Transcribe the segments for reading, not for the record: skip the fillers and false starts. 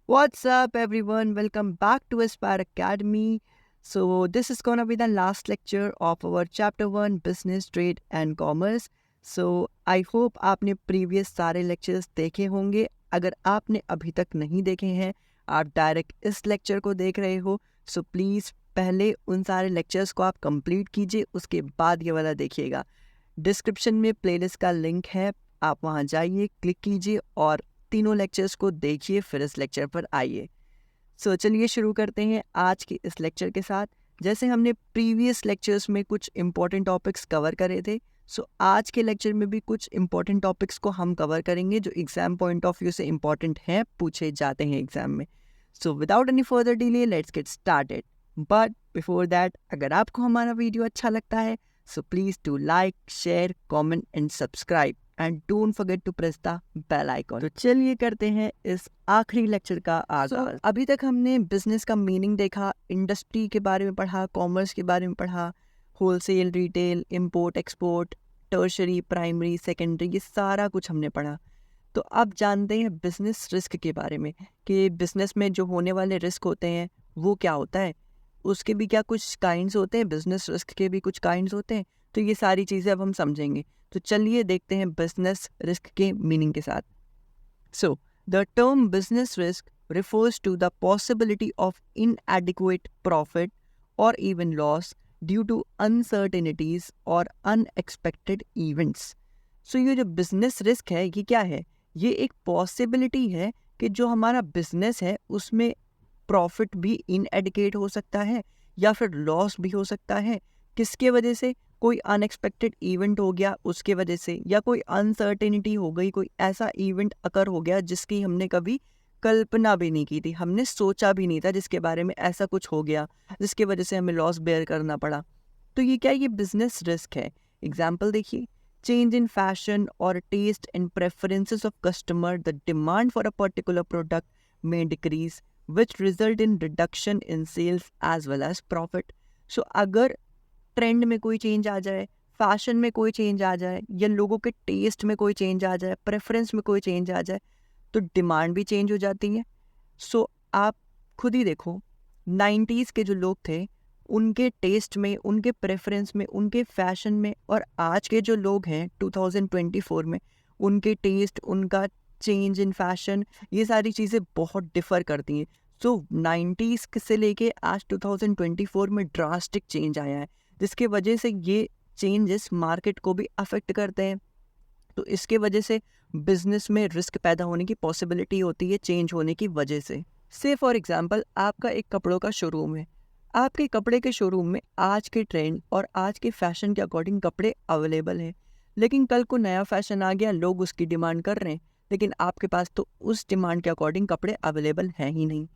What's up, everyone? Welcome back to Aspire Academy. So, this is gonna be the last lecture of our Chapter 1 Business, Trade and Commerce. So, I hope आपने previous सारे lectures देखे होंगे. अगर आपने अभी तक नहीं देखे हैं, आप डायरेक्ट इस lecture को देख रहे हो, so प्लीज़ पहले उन सारे lectures को आप complete कीजिए, उसके बाद ये वाला देखिएगा. डिस्क्रिप्शन में प्लेलिस्ट का लिंक है, आप वहाँ जाइए, क्लिक कीजिए और तीनों लेक्चर्स को देखिए, फिर इस लेक्चर पर आइए. सो चलिए शुरू करते हैं आज के इस लेक्चर के साथ. जैसे हमने प्रीवियस लेक्चर्स में कुछ इंपॉर्टेंट टॉपिक्स कवर करे थे, सो आज के लेक्चर में भी कुछ इंपॉर्टेंट टॉपिक्स को हम कवर करेंगे जो एग्जाम पॉइंट ऑफ व्यू से इंपॉर्टेंट हैं, पूछे जाते हैं एग्जाम में. So without any further delay let's get started. But before that, अगर आपको हमारा वीडियो अच्छा लगता है, so please do like, share, comment and subscribe and don't forget to press the bell icon. तो चलिए करते हैं इस आखिरी लेक्चर का आगाज. अभी तक हमने बिजनेस का मीनिंग देखा, इंडस्ट्री के बारे में पढ़ा, कॉमर्स के बारे में पढ़ा, wholesale, retail, import, export, tertiary, primary, secondary, ये सारा कुछ हमने पढ़ा. तो अब जानते हैं बिजनेस रिस्क के बारे में कि बिजनेस में जो होने वाले रिस्क होते हैं वो क्या होता है, उसके भी क्या कुछ काइंड्स होते हैं, बिजनेस रिस्क के भी कुछ काइंड्स होते हैं. तो ये सारी चीज़ें अब हम समझेंगे. तो चलिए देखते हैं बिजनेस रिस्क के मीनिंग के साथ. So the term business risk refers to the possibility of inadequate profit or even loss due to uncertainties or unexpected events. सो ये जो बिजनेस रिस्क है ये क्या है? ये एक पॉसिबिलिटी है कि जो हमारा बिजनेस है उसमें प्रॉफिट भी इनएडिकेट हो सकता है या फिर लॉस भी हो सकता है. किसके वजह से? कोई अनएक्सपेक्टेड इवेंट हो गया उसके वजह से, या कोई अनसर्टेनिटी हो गई, कोई ऐसा इवेंट अकर हो गया जिसकी हमने कभी कल्पना भी नहीं की थी, हमने सोचा भी नहीं था जिसके बारे में ऐसा कुछ हो गया जिसकी वजह से हमें लॉस बेयर करना पड़ा. तो ये क्या, ये बिजनेस रिस्क है. एग्जाम्पल देखिए, change in fashion or taste and preferences of customer, the demand for a particular product may decrease, which result in reduction in sales as well as profit. So अगर trend में कोई change आ जाए, fashion में कोई change आ जाए, या लोगों के टेस्ट में कोई चेंज आ जाए, प्रेफरेंस में कोई चेंज आ जाए, तो डिमांड भी चेंज हो जाती है. सो आप खुद ही देखो, 90s के जो लोग थे उनके टेस्ट में, उनके प्रेफरेंस में, उनके फैशन में, और आज के जो लोग हैं 2024 में, उनके टेस्ट, उनका चेंज इन फैशन, ये सारी चीज़ें बहुत डिफ़र करती हैं. सो 90s से लेके आज 2024 में ड्रास्टिक चेंज आया है, जिसके वजह से ये चेंजेस मार्केट को भी अफेक्ट करते हैं. तो इसके वजह से बिजनेस में रिस्क पैदा होने की पॉसिबिलिटी होती है चेंज होने की वजह से. से फॉर एग्जांपल, आपका एक कपड़ों का शोरूम है. आपके कपड़े के शोरूम में आज के ट्रेंड और आज के फैशन के अकॉर्डिंग कपड़े अवेलेबल हैं, लेकिन कल को नया फैशन आ गया, लोग उसकी डिमांड कर रहे हैं, लेकिन आपके पास तो उस डिमांड के अकॉर्डिंग कपड़े अवेलेबल हैं ही नहीं.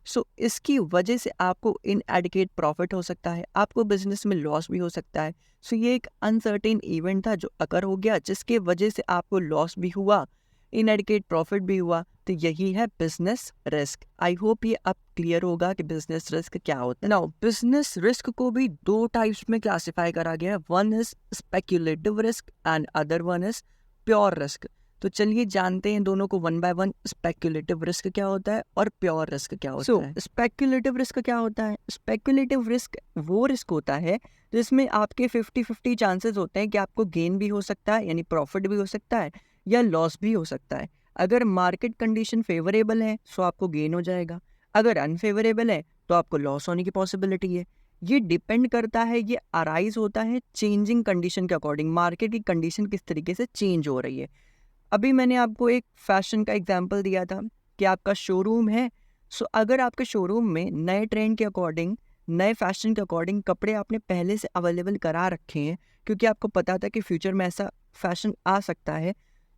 सो इसकी वजह से आपको इनएडिकेट प्रॉफिट हो सकता है, आपको बिजनेस में लॉस भी हो सकता है. सो ये एक अनसर्टेन इवेंट था जो अकर हो गया, जिसके वजह से आपको लॉस भी हुआ, इनएडिकेट प्रॉफिट भी हुआ. तो यही है बिजनेस रिस्क. आई होप ये अब क्लियर होगा कि बिजनेस रिस्क क्या होता है. नाउ बिजनेस रिस्क को भी दो टाइप्स में क्लासिफाई करा गया है. One is speculative risk and other one is pure risk. तो चलिए जानते हैं दोनों को one by one. Speculative risk क्या होता है और प्योर रिस्क क्या होता है. स्पेक्यूलेटिव रिस्क क्या होता है? स्पेक्यूलेटिव रिस्क वो रिस्क होता है जिसमें आपके 50-50 चांसेस होते हैं कि आपको गेन भी हो सकता है, यानी प्रॉफिट भी हो सकता है, या लॉस भी हो सकता है. अगर मार्केट कंडीशन फेवरेबल है तो आपको गेन हो जाएगा, अगर अनफेवरेबल है तो आपको लॉस होने की पॉसिबिलिटी है. ये डिपेंड करता है, ये अराइज होता है चेंजिंग कंडीशन के अकॉर्डिंग. मार्केट की कंडीशन किस तरीके से चेंज हो रही है. अभी मैंने आपको एक फैशन का एग्जांपल दिया था कि आपका शोरूम है. सो अगर आपके शोरूम में नए ट्रेंड के अकॉर्डिंग, नए फैशन के अकॉर्डिंग कपड़े आपने पहले से अवेलेबल करा रखे हैं, क्योंकि आपको पता था कि फ्यूचर में ऐसा फैशन आ सकता है,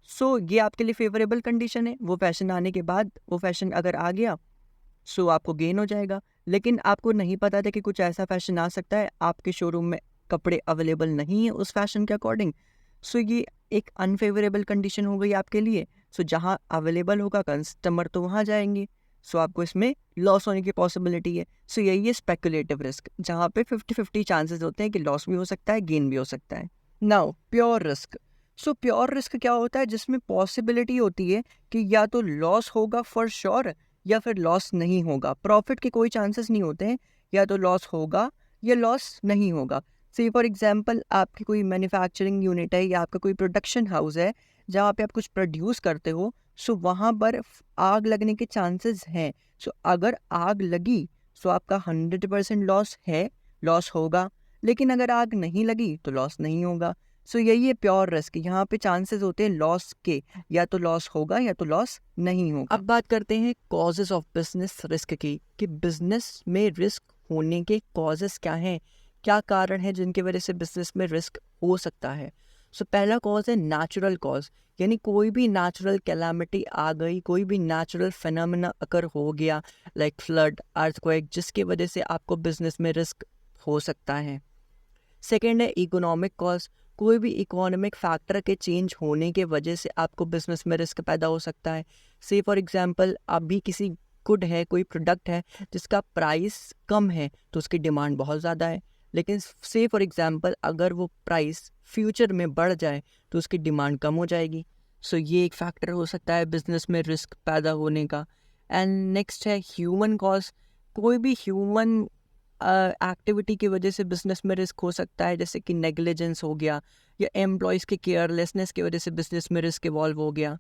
सो ये आपके लिए फेवरेबल कंडीशन है. वो फैशन आने के बाद, वो फैशन अगर आ गया, सो आपको गेन हो जाएगा. लेकिन आपको नहीं पता था कि कुछ ऐसा फैशन आ सकता है, आपके शोरूम में कपड़े अवेलेबल नहीं है उस फैशन के अकॉर्डिंग, सो ये एक अनफेवरेबल कंडीशन हो गई आपके लिए. सो जहाँ अवेलेबल होगा कस्टमर तो वहाँ जाएंगे, सो आपको इसमें लॉस होने की पॉसिबिलिटी है. सो यही है स्पेकुलेटिव रिस्क, जहाँ पे 50-50 चांसेस होते हैं कि लॉस भी हो सकता है, गेन भी हो सकता है. Now pure risk. So pure risk क्या होता है? जिसमें पॉसिबिलिटी होती है कि या तो लॉस होगा फॉर श्योर, या फिर लॉस नहीं होगा। प्रॉफिट के कोई चांसेस नहीं होते हैं, या तो लॉस होगा या लॉस नहीं होगा। से फॉर एग्जांपल आपकी कोई मैन्युफैक्चरिंग यूनिट है या आपका कोई प्रोडक्शन हाउस है जहाँ पे आप कुछ प्रोड्यूस करते हो, सो वहाँ पर आग लगने के चांसेस हैं। सो अगर आग लगी सो आपका 100% लॉस है, लॉस होगा। लेकिन अगर आग नहीं लगी तो लॉस नहीं होगा। सो यही है प्योर रिस्क। यहाँ पे चांसेस होते हैं लॉस के, या तो लॉस होगा या तो लॉस नहीं होगा। अब बात करते हैं कॉजेस ऑफ बिजनेस रिस्क की, कि बिजनेस में रिस्क होने के कॉजेस क्या हैं, क्या कारण है जिनकी वजह से बिजनेस में रिस्क हो सकता है। सो पहला कॉज है नेचुरल कॉज, यानी कोई भी नेचुरल कैलामिटी आ गई, कोई भी नेचुरल फिनोमेना अकर हो गया, लाइक फ्लड, अर्थक्वेक, जिसकी वजह से आपको बिजनेस में रिस्क हो सकता है। सेकेंड है इकोनॉमिक कॉज, कोई भी इकोनॉमिक फैक्टर के चेंज होने के वजह से आपको बिजनेस में रिस्क पैदा हो सकता है। से फॉर एग्जांपल अभी किसी गुड है, कोई प्रोडक्ट है जिसका प्राइस कम है तो उसकी डिमांड बहुत ज़्यादा है, लेकिन से फॉर एग्जांपल अगर वो प्राइस फ्यूचर में बढ़ जाए तो उसकी डिमांड कम हो जाएगी। सो ये एक फैक्टर हो सकता है बिजनेस में रिस्क पैदा होने का। एंड नेक्स्ट है ह्यूमन कॉज, कोई भी ह्यूमन एक्टिविटी की वजह से बिजनेस में रिस्क हो सकता है, जैसे कि नेग्लिजेंस हो गया या एम्प्लॉयज़ की केयरलेसनेस की वजह से बिजनेस में रिस्क इवॉल्व हो गया।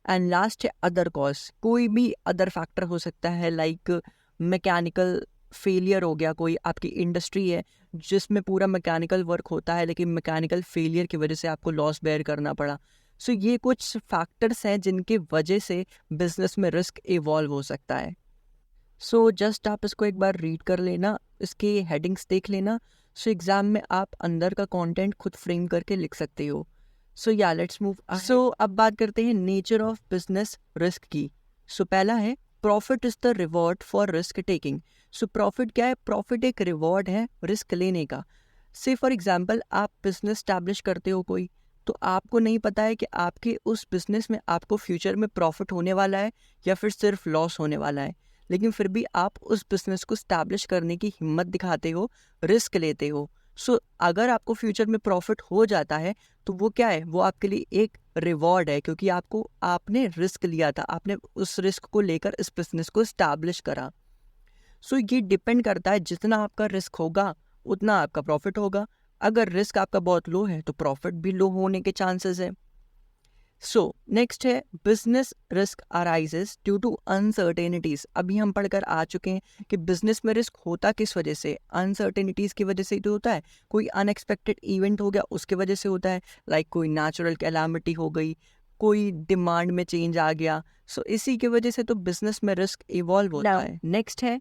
एंड लास्ट है अदर कॉज, कोई भी अदर फैक्टर हो सकता है, लाइक मैकेनिकल फेलियर हो गया, कोई आपकी इंडस्ट्री है जिसमें पूरा मैकेनिकल वर्क होता है लेकिन मैकेनिकल फेलियर की वजह से आपको लॉस बेयर करना पड़ा। सो ये कुछ फैक्टर्स हैं जिनके वजह से बिजनेस में रिस्क इवॉल्व हो सकता है। सो जस्ट आप इसको एक बार रीड कर लेना, इसके हेडिंग्स देख लेना। सो एग्जाम में आप अंदर का कंटेंट खुद फ्रेम करके लिख सकते हो। सो या लेट्स मूव। सो अब बात करते हैं नेचर ऑफ बिजनेस रिस्क की। सो पहला है profit is the reward for risk taking. So profit क्या है? प्रॉफिट एक रिवॉर्ड है रिस्क लेने का। से फॉर एग्जाम्पल आप बिजनेस स्टैब्लिश करते हो कोई, तो आपको नहीं पता है कि आपके उस बिजनेस में आपको फ्यूचर में प्रॉफिट होने वाला है या फिर सिर्फ लॉस होने वाला है, लेकिन फिर भी आप उस बिजनेस को स्टैब्लिश करने की हिम्मत दिखाते हो, रिस्क लेते हो। सो अगर आपको फ्यूचर में प्रॉफिट हो जाता है तो वो क्या है? वो आपके लिए एक रिवॉर्ड है, क्योंकि आपने रिस्क लिया था, आपने उस रिस्क को लेकर इस बिजनेस को स्टैब्लिश करा। सो ये डिपेंड करता है, जितना आपका रिस्क होगा उतना आपका प्रॉफिट होगा। अगर रिस्क आपका बहुत लो है तो प्रॉफिट भी लो होने के चांसेस है। सो नेक्स्ट है business risk arises due to uncertainties. अभी हम पढ़कर आ चुके हैं कि बिजनेस में रिस्क होता किस वजह से? अनसर्टेनिटीज की वजह से ही तो होता है। कोई अनएक्सपेक्टेड इवेंट हो गया उसके वजह से होता है, लाइक कोई नेचुरल कैलामिटी हो गई, कोई डिमांड में चेंज आ गया। सो इसी की वजह से तो बिजनेस में रिस्क इवॉल्व होता है। नेक्स्ट है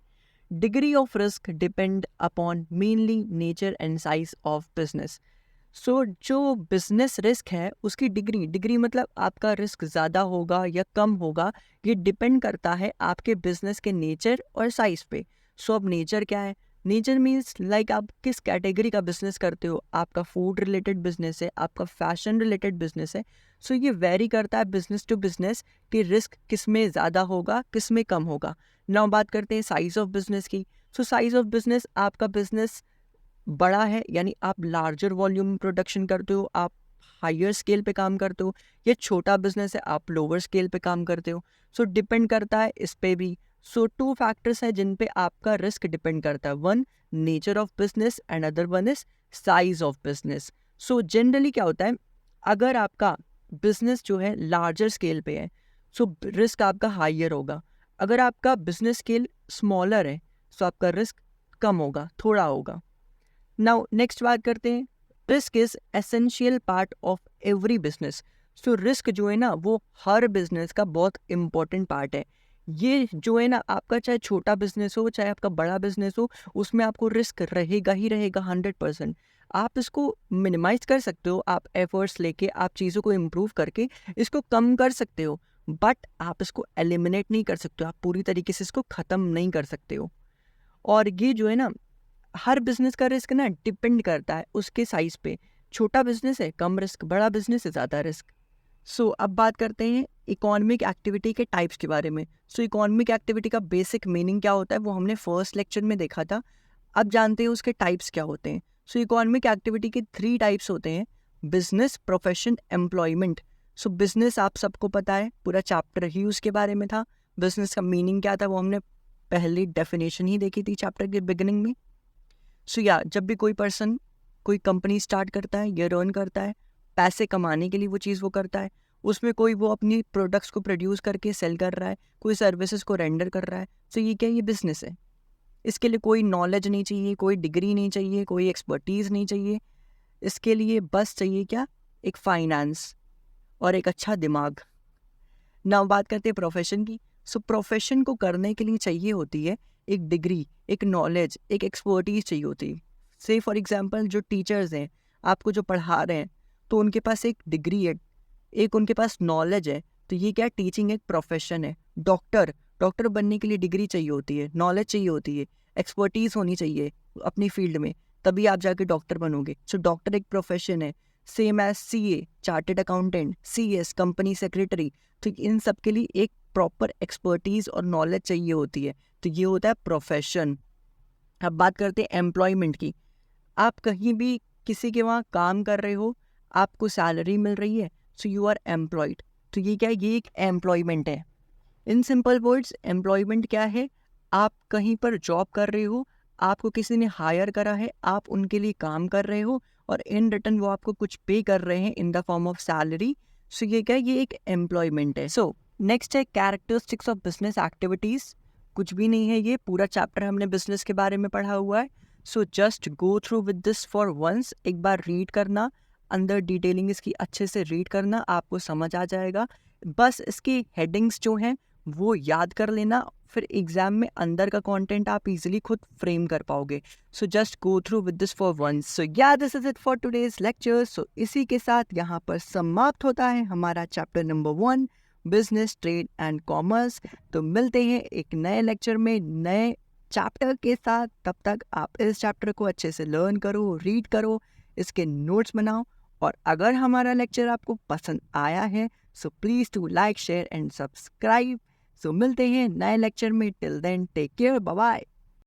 degree of risk depend upon mainly nature and size of business. So जो बिजनेस रिस्क है उसकी डिग्री मतलब आपका रिस्क ज़्यादा होगा या कम होगा, ये डिपेंड करता है आपके बिजनेस के नेचर और साइज पे। सो अब नेचर क्या है? नेचर मीन्स लाइक आप किस कैटेगरी का बिजनेस करते हो। आपका फूड रिलेटेड बिजनेस है, आपका फैशन रिलेटेड बिजनेस है। सो ये वेरी करता है बिजनेस टू बिजनेस कि रिस्क किस में ज़्यादा होगा, किस में कम होगा। नाउ बात करते हैं साइज ऑफ बिजनेस की। सो साइज ऑफ बिजनेस, आपका बिजनेस बड़ा है यानी आप लार्जर वॉल्यूम प्रोडक्शन करते हो, आप हायर स्केल पे काम करते हो, ये छोटा बिजनेस है आप लोअर स्केल पे काम करते हो। सो डिपेंड करता है इस पे भी। सो टू फैक्टर्स हैं जिन पे आपका रिस्क डिपेंड करता है, one nature of business and other one is size of business. So generally क्या होता है, अगर आपका बिजनेस जो है लार्जर स्केल पे है सो रिस्क आपका हायर होगा। अगर आपका बिजनेस स्केल स्मॉलर है सो आपका रिस्क कम होगा, थोड़ा होगा। नाउ नेक्स्ट बात करते हैं, risk is essential part of every business. So risk जो है ना वो हर बिजनेस का बहुत इंपॉर्टेंट पार्ट है। ये जो है ना आपका चाहे छोटा बिजनेस हो चाहे आपका बड़ा बिजनेस हो, उसमें आपको रिस्क रहेगा ही रहेगा 100%। आप इसको मिनिमाइज कर सकते हो, आप एफर्ट्स लेके आप चीज़ों को इम्प्रूव करके इसको कम कर सकते हो, बट आप इसको एलिमिनेट नहीं कर सकते हो, आप पूरी तरीके से इसको ख़त्म नहीं कर सकते हो। और ये जो है ना हर बिजनेस का रिस्क ना डिपेंड करता है उसके साइज पे। छोटा बिजनेस है कम रिस्क, बड़ा बिजनेस है ज़्यादा रिस्क। सो अब बात करते हैं इकोनॉमिक एक्टिविटी के टाइप्स के बारे में। सो इकोनॉमिक एक्टिविटी का बेसिक मीनिंग क्या होता है वो हमने फर्स्ट लेक्चर में देखा था। अब जानते हैं उसके टाइप्स क्या होते हैं। सो इकोनॉमिक एक्टिविटी के 3 टाइप्स होते हैं, बिजनेस, प्रोफेशन, एम्प्लॉयमेंट। सो बिजनेस आप सबको पता है, पूरा चैप्टर ही उसके बारे में था। बिजनेस का मीनिंग क्या था वो हमने पहली डेफिनेशन ही देखी थी चैप्टर के बिगिनिंग में। सो या जब भी कोई पर्सन कोई कंपनी स्टार्ट करता है या रन करता है, पैसे कमाने के लिए वो चीज़ वो करता है, उसमें कोई वो अपनी प्रोडक्ट्स को प्रोड्यूस करके सेल कर रहा है, कोई सर्विसेज को रेंडर कर रहा है, तो ये क्या, ये बिजनेस है। इसके लिए कोई नॉलेज नहीं चाहिए, कोई डिग्री नहीं चाहिए, कोई एक्सपर्टीज़ नहीं चाहिए। इसके लिए बस चाहिए क्या, एक फाइनेंस और एक अच्छा दिमाग। ना बात करते हैं प्रोफेशन की। सो प्रोफेशन को करने के लिए चाहिए होती है एक डिग्री, एक नॉलेज, एक एक्सपर्टीज चाहिए होती है। से फॉर एग्जांपल जो टीचर्स हैं, आपको जो पढ़ा रहे हैं, तो उनके पास एक डिग्री है, एक उनके पास नॉलेज है, तो ये क्या, टीचिंग एक प्रोफेशन है। डॉक्टर, डॉक्टर बनने के लिए डिग्री चाहिए होती है, नॉलेज चाहिए होती है, एक्सपर्टीज होनी चाहिए अपनी फील्ड में, तभी आप जाके डॉक्टर बनोगे। सो डॉक्टर एक प्रोफेशन है। Same as CA, chartered accountant, CS, company secretary. तो इन सब के लिए एक प्रॉपर एक्सपर्टीज और नॉलेज चाहिए होती है, तो ये होता है प्रोफेशन। अब बात करते हैं एम्प्लॉयमेंट की। आप कहीं भी किसी के वहाँ काम कर रहे हो, आपको सैलरी मिल रही है, सो यू आर एम्प्लॉयड। तो ये क्या है, ये एक एम्प्लॉयमेंट है। इन सिंपल वर्ड्स एम्प्लॉयमेंट क्या है, आप कहीं पर जॉब कर रहे हो, आपको किसी ने हायर करा है, आप उनके लिए काम कर रहे हो और इन रिटर्न वो आपको कुछ पे कर रहे हैं in the form of salary. So ये क्या है, ये एक एम्प्लॉयमेंट है। सो नेक्स्ट है कैरेक्टरिस्टिक्स ऑफ बिजनेस एक्टिविटीज़। कुछ भी नहीं है, ये पूरा चैप्टर हमने बिजनेस के बारे में पढ़ा हुआ है। So just go through with this for once, एक बार रीड करना, अंदर डिटेलिंग इसकी अच्छे से रीड करना, आपको समझ आ जाएगा। बस इसकी हेडिंग्स जो हैं वो याद कर लेना, फिर एग्जाम में अंदर का कंटेंट आप इजीली खुद फ्रेम कर पाओगे। So just go through with this for once. So yeah this is it for today's lecture. So इसी के साथ यहाँ पर समाप्त होता है हमारा chapter number 1, business, trade and commerce. तो मिलते हैं एक नए लेक्चर में नए चैप्टर के साथ। तब तक आप इस चैप्टर को अच्छे से लर्न करो, रीड करो, इसके नोट्स बनाओ, और अगर हमारा लेक्चर आपको पसंद आया है so please to like, share and subscribe. So मिलते हैं नए लेक्चर में। Till then take care, bye bye.